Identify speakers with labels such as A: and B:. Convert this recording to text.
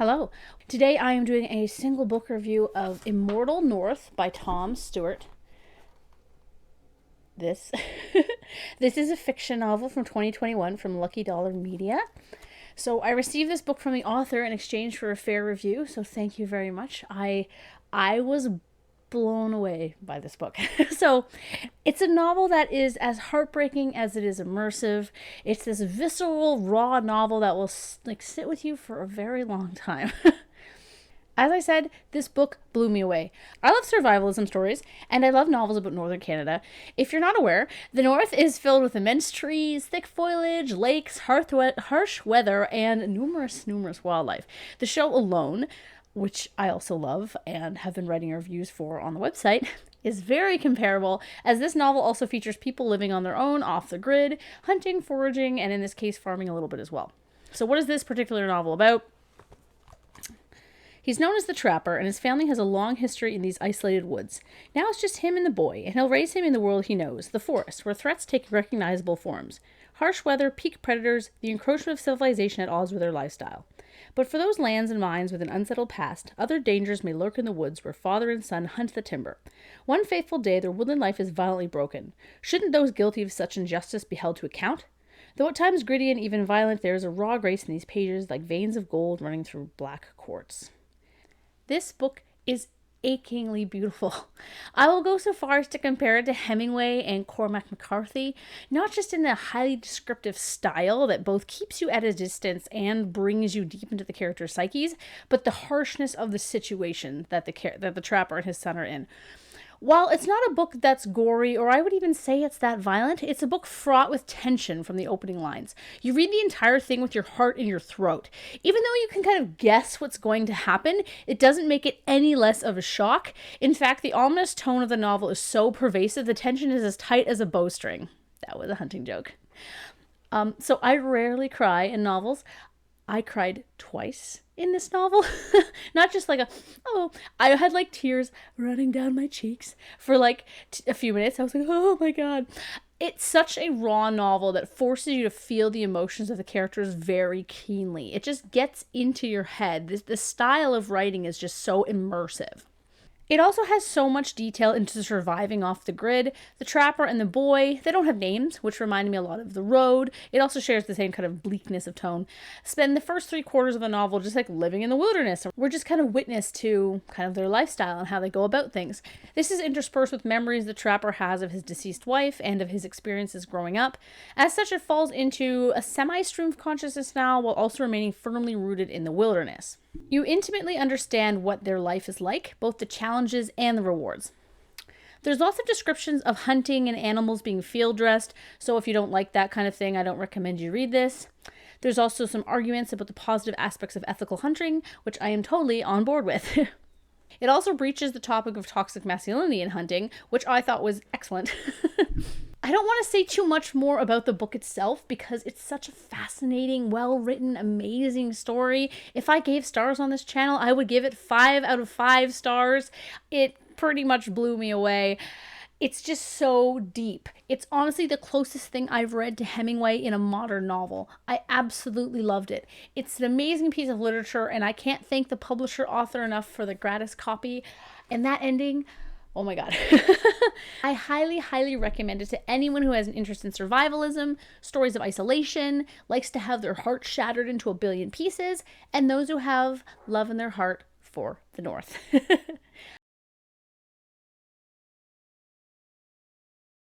A: Hello. Today I am doing a single book review of Immortal North by Tom Stewart. This is a fiction novel from 2021 from Lucky Dollar Media. So I received this book from the author in exchange for a fair review, so thank you very much. I was blown away by this book. So it's a novel that is as heartbreaking as it is immersive. It's this visceral, raw novel that will sit with you for a very long time. As I said, this book blew me away. I love survivalism stories, and I love novels about northern Canada. If you're not aware, the north is filled with immense trees, thick foliage, lakes, harsh weather, and numerous wildlife. The show alone, which I also love and have been writing reviews for on the website, is very comparable, as this novel also features people living on their own, off the grid, hunting, foraging, and in this case, farming a little bit as well. So what is this particular novel about? He's known as the Trapper, and his family has a long history in these isolated woods. Now it's just him and the boy, and he'll raise him in the world he knows, the forest, where threats take recognizable forms. Harsh weather, peak predators, the encroachment of civilization at odds with their lifestyle. But for those lands and mines with an unsettled past, other dangers may lurk in the woods where father and son hunt the timber. One fateful day, their woodland life is violently broken. Shouldn't those guilty of such injustice be held to account? Though at times gritty and even violent, there is a raw grace in these pages like veins of gold running through black quartz. This book is achingly beautiful. I will go so far as to compare it to Hemingway and Cormac McCarthy, not just in a highly descriptive style that both keeps you at a distance and brings you deep into the characters' psyches, but the harshness of the situation that the trapper and his son are in. While it's not a book that's gory, or I would even say it's that violent, it's a book fraught with tension from the opening lines. You read the entire thing with your heart in your throat. Even though you can kind of guess what's going to happen, it doesn't make it any less of a shock. In fact, the ominous tone of the novel is so pervasive, the tension is as tight as a bowstring. That was a hunting joke. So I rarely cry in novels. I cried twice in this novel. Not just like I had like tears running down my cheeks for like a few minutes. I was like, oh my God. It's such a raw novel that forces you to feel the emotions of the characters very keenly. It just gets into your head. The style of writing is just so immersive. It also has so much detail into surviving off the grid. The trapper and the boy, they don't have names, which reminded me a lot of The Road. It also shares the same kind of bleakness of tone. Spend the first 3/4 of the novel just like living in the wilderness. We're just kind of witness to kind of their lifestyle and how they go about things. This is interspersed with memories the trapper has of his deceased wife and of his experiences growing up. As such, it falls into a semi-stream of consciousness now while also remaining firmly rooted in the wilderness. You intimately understand what their life is like, both the challenges and the rewards. There's lots of descriptions of hunting and animals being field dressed, so if you don't like that kind of thing, I don't recommend you read this. There's also some arguments about the positive aspects of ethical hunting, which I am totally on board with. It also breaches the topic of toxic masculinity in hunting, which I thought was excellent. I don't want to say too much more about the book itself because it's such a fascinating, well-written, amazing story. If I gave stars on this channel, I would give it 5 out of 5 stars. It pretty much blew me away. It's just so deep. It's honestly the closest thing I've read to Hemingway in a modern novel. I absolutely loved it. It's an amazing piece of literature, and I can't thank the publisher author enough for the gratis copy. And that ending, oh my God. I highly recommend it to anyone who has an interest in survivalism, stories of isolation, likes to have their heart shattered into a billion pieces, and those who have love in their heart for the North.